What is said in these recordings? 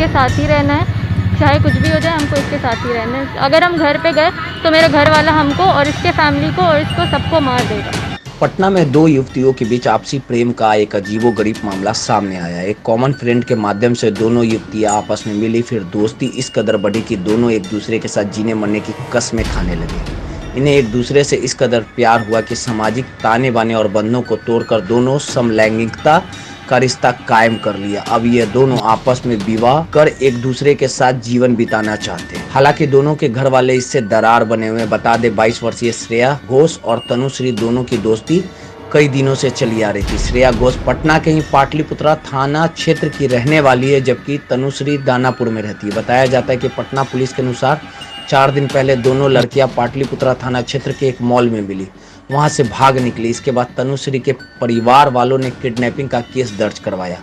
इसके साथ ही रहना है, चाहे कुछ भी हो जाए हमको इसके साथ ही रहना है। अगर हम घर पे गए तो मेरा घर वाला हमको और इसके फैमिली को और इसको सबको मार देगा। पटना में दो युवतियों के बीच आपसी प्रेम का एक अजीबोगरीब मामला सामने आया। एक कॉमन फ्रेंड के माध्यम से दोनों युवतियां आपस में मिली, फिर दोस्ती इस कदर बढ़ी कि दोनों एक दूसरे के साथ जीने मरने की कस्में खाने लगे। इन्हें एक दूसरे से इस कदर प्यार हुआ कि सामाजिक ताने बाने और बंधनों को तोड़कर दोनों समलैंगिकता का रिश्ता कायम कर लिया। अब ये दोनों आपस में विवाह कर एक दूसरे के साथ जीवन बिताना चाहते हैं। हालांकि दोनों के घर वाले इससे दरार बने हुए। बता दे 22 वर्षीय श्रेया घोष और तनुश्री दोनों की दोस्ती कई दिनों से चली आ रही थी। श्रेया घोष पटना के ही पाटलिपुत्रा थाना क्षेत्र की रहने वाली है, जबकि तनुश्री दानापुर में रहती है। बताया जाता है कि पटना पुलिस के अनुसार 4 दिन पहले दोनों लड़कियां पाटलिपुत्रा थाना क्षेत्र के एक मॉल में मिली, वहां से भाग निकली। इसके बाद तनुश्री के परिवार वालों ने किडनैपिंग का केस दर्ज करवाया।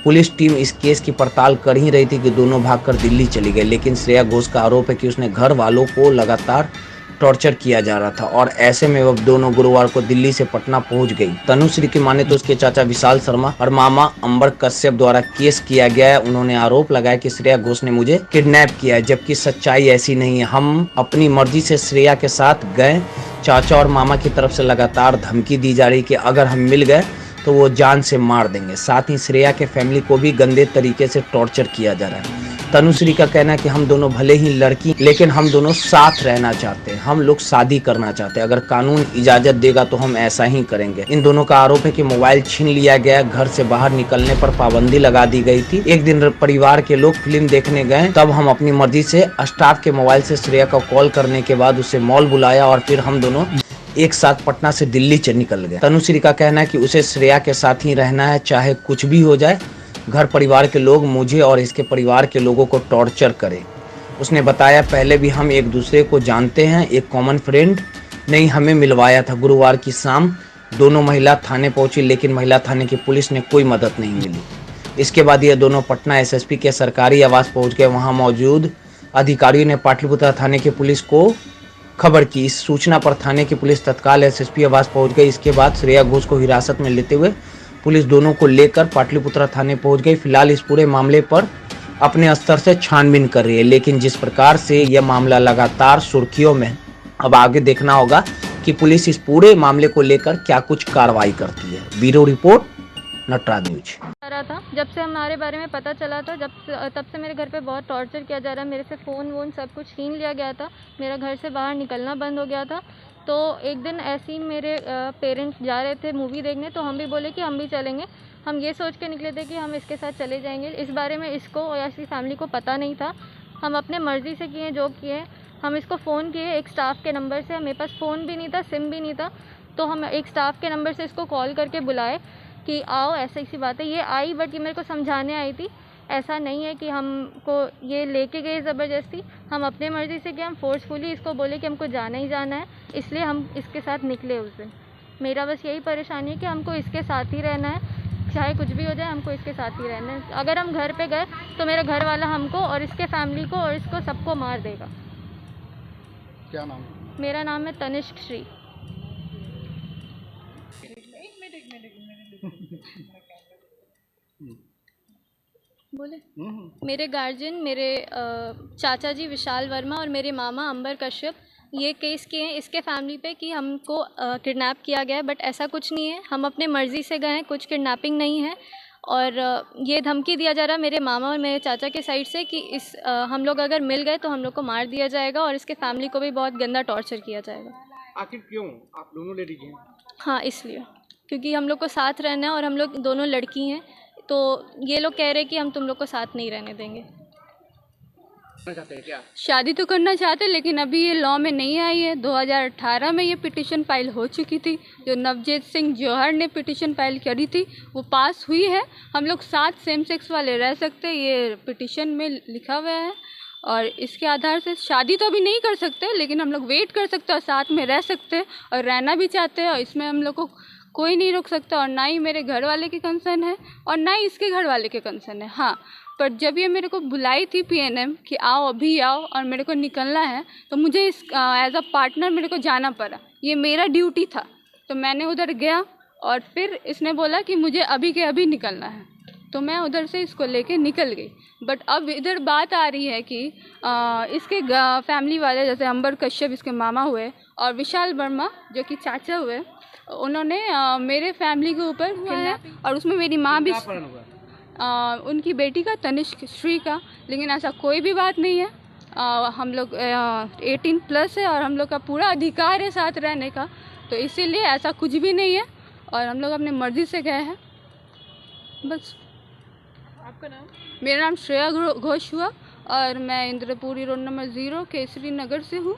पुलिस टीम इस केस की पड़ताल कर ही रही थी कि दोनों भागकर दिल्ली चली गई, लेकिन श्रेया घोष का आरोप है कि उसने घर वालों को लगातार टॉर्चर किया जा रहा था और ऐसे में वह दोनों गुरुवार को दिल्ली से पटना पहुंच गई। तनुश्री की माने तो उसके चाचा विशाल शर्मा और मामा अंबर कश्यप द्वारा केस किया गया है। उन्होंने आरोप लगाया कि श्रेया घोष ने मुझे किडनैप किया है, जबकि सच्चाई ऐसी नहीं है। हम अपनी मर्जी से श्रेया के साथ गए। चाचा और मामा की तरफ से लगातार धमकी दी जा रही कि अगर हम मिल गए तो वो जान से मार देंगे। साथ ही श्रेया के फैमिली को भी गंदे तरीके से टॉर्चर किया जा रहा है। तनुश्री का कहना है कि हम दोनों भले ही लड़की, लेकिन हम दोनों साथ रहना चाहते हैं, हम लोग शादी करना चाहते हैं। अगर कानून इजाजत देगा तो हम ऐसा ही करेंगे। इन दोनों का आरोप है कि मोबाइल छीन लिया गया, घर से बाहर निकलने पर पाबंदी लगा दी गई थी। एक दिन परिवार के लोग फिल्म देखने गए, तब हम अपनी मर्जी से स्टाफ के मोबाइल से श्रेया को कॉल करने के बाद उसे मॉल बुलाया और फिर हम दोनों एक साथ पटना से दिल्ली निकल गए। तनुश्री का कहना है कि उसे श्रेया के साथ ही रहना है, चाहे कुछ भी हो जाए। घर परिवार के लोग मुझे और इसके परिवार के लोगों को टॉर्चर करें। उसने बताया पहले भी हम एक दूसरे को जानते हैं, एक कॉमन फ्रेंड ने हमें मिलवाया था। गुरुवार की शाम दोनों महिला थाने पहुंची, लेकिन महिला थाने की पुलिस ने कोई मदद नहीं मिली। इसके बाद ये दोनों पटना एसएसपी के सरकारी आवास पहुंच गए। वहां मौजूद अधिकारियों ने पाटलिपुत्रा थाने की पुलिस को खबर की। इस सूचना पर थाने की पुलिस तत्काल एसएसपी आवास पहुंच गई। इसके बाद श्रेया घोष को हिरासत में लेते हुए पुलिस दोनों को लेकर पाटलिपुत्रा थाने पहुंच गई। फिलहाल इस पूरे मामले पर अपने स्तर से छानबीन कर रही है, लेकिन जिस प्रकार से यह मामला लगातार सुर्खियों में, अब आगे देखना होगा कि पुलिस इस पूरे मामले को लेकर क्या कुछ कार्रवाई करती है। Bureau report, Nataraj news. था जब से हमारे बारे में पता चला था, तब से मेरे घर पे बहुत टॉर्चर किया जा रहा है। मेरे से फ़ोन वोन सब कुछ छीन लिया गया था, मेरा घर से बाहर निकलना बंद हो गया था। तो एक दिन ऐसे ही मेरे पेरेंट्स जा रहे थे मूवी देखने, तो हम भी बोले कि हम भी चलेंगे। हम ये सोच के निकले थे कि हम इसके साथ चले जाएंगे। इस बारे में इसको या इसकी फैमिली को पता नहीं था। हम अपने मर्ज़ी से किए जो किए। हम इसको फ़ोन किए एक स्टाफ के नंबर से, मेरे पास फ़ोन भी नहीं था, सिम भी नहीं था। तो हम एक स्टाफ के नंबर से इसको कॉल करके बुलाए कि आओ, ऐसा ऐसी बात है। ये आई, बट ये मेरे को समझाने आई थी। ऐसा नहीं है कि हमको ये लेके गए ज़बरदस्ती, हम अपने मर्ज़ी से किया। हम फोर्सफुली इसको बोले कि हमको जाना ही जाना है, इसलिए हम इसके साथ निकले उस दिन। मेरा बस यही परेशानी है कि हमको इसके साथ ही रहना है, चाहे कुछ भी हो जाए हमको इसके साथ ही रहना है। अगर हम घर पे गए तो मेरा घर वाला हमको और इसके फैमिली को और इसको सबको मार देगा। क्या नाम है? मेरा नाम है तनिष्क श्री। बोले मेरे गार्जियन, मेरे चाचा जी विशाल वर्मा और मेरे मामा अंबर कश्यप ये केस किए हैं इसके फैमिली पे कि हमको किडनैप किया गया है, बट ऐसा कुछ नहीं है। हम अपने मर्ज़ी से गए हैं, कुछ किडनैपिंग नहीं है। और ये धमकी दिया जा रहा है मेरे मामा और मेरे चाचा के साइड से कि हम लोग अगर मिल गए तो हम लोग को मार दिया जाएगा और इसके फैमिली को भी बहुत गंदा टॉर्चर किया जाएगा। आखिर क्यों आप दोनों लेडीज हैं? हाँ, इसलिए क्योंकि हम लोग को साथ रहना है और हम लोग दोनों लड़की हैं, तो ये लोग कह रहे हैं कि हम तुम लोग को साथ नहीं रहने देंगे। चाहते हैं क्या? शादी तो करना चाहते, लेकिन अभी ये लॉ में नहीं आई है। 2018 में ये पिटीशन फाइल हो चुकी थी, जो नवजीत सिंह जौहर ने पिटीशन फाइल करी थी, वो पास हुई है। हम लोग साथ सेम सेक्स वाले रह सकते, ये पिटीशन में लिखा हुआ है। और इसके आधार से शादी तो अभी नहीं कर सकते, लेकिन हम लोग वेट कर सकते और साथ में रह सकते और रहना भी चाहते हैं। और इसमें हम लोग को कोई नहीं रोक सकता, और ना ही मेरे घर वाले के कंसर्न है और ना ही इसके घर वाले के कंसर्न है। हाँ, पर जब ये मेरे को बुलाई थी पीएनएम कि आओ, अभी आओ, और मेरे को निकलना है, तो मुझे इस एज अ पार्टनर मेरे को जाना पड़ा। ये मेरा ड्यूटी था, तो मैंने उधर गया और फिर इसने बोला कि मुझे अभी के अभी निकलना है। तो मैं उधर से इसको लेके निकल गई। बट अब इधर बात आ रही है कि इसके फैमिली वाले, जैसे अंबर कश्यप इसके मामा हुए और विशाल वर्मा जो कि चाचा हुए, उन्होंने मेरे फैमिली के ऊपर हुआ है और उसमें मेरी माँ भी, उनकी बेटी का, तनिष्क श्री का। लेकिन ऐसा कोई भी बात नहीं है। हम लोग 18+ है और हम लोग का पूरा अधिकार है साथ रहने का, तो इसीलिए ऐसा कुछ भी नहीं है और हम लोग अपनी मर्ज़ी से गए हैं बस। आपका नाम? मेरा नाम श्रेया घोष हुआ और मैं इंद्रपुरी रोड नंबर 0 केसरी नगर से हूँ।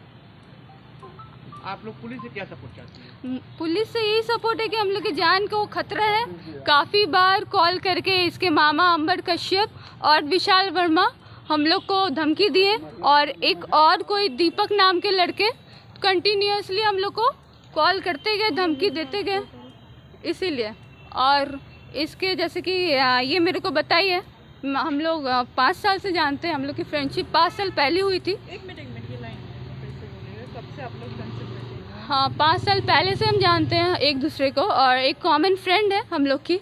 आप लोग पुलिस से क्या सपोर्ट चाहते हैं? पुलिस से यही सपोर्ट है कि हम लोग की जान को खतरा है। काफ़ी बार कॉल करके इसके मामा अंबर कश्यप और विशाल वर्मा हम लोग को धमकी दिए और एक और कोई दीपक नाम के लड़के कंटिन्यूसली हम लोग को कॉल करते गए, धमकी देते गए। इसीलिए और इसके जैसे कि ये मेरे को बताइए, हम लोग 5 साल से जानते हैं। हम लोग की फ्रेंडशिप 5 साल पहले हुई थी। एक मिनट ये लाइन फिर से बोलिएगा, कब से आप लोग फ्रेंडशिप रखते हैं? हाँ, 5 साल पहले से हम जानते हैं एक दूसरे को और एक कॉमन फ्रेंड है हम लोग की,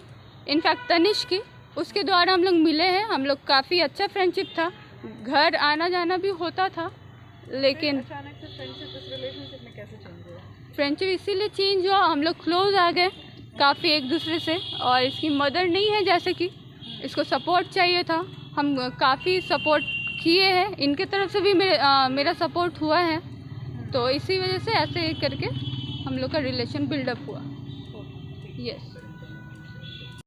इनफैक्ट तनिष्क की, उसके द्वारा हम लोग मिले हैं। हम लोग काफ़ी अच्छा फ्रेंडशिप था, घर आना जाना भी होता था। लेकिन अचानक से फ्रेंडशिप, इस रिलेशनशिप में कैसे चेंज हुआ? फ्रेंडशिप इसीलिए चेंज हुआ, हम लोग क्लोज आ गए काफ़ी एक दूसरे से। और इसकी मदर नहीं है, जैसे कि इसको सपोर्ट चाहिए था, हम काफ़ी सपोर्ट किए हैं। इनके तरफ से भी मेरा सपोर्ट हुआ है, तो इसी वजह से ऐसे करके हम लोग का रिलेशन बिल्डअप हुआ। यस।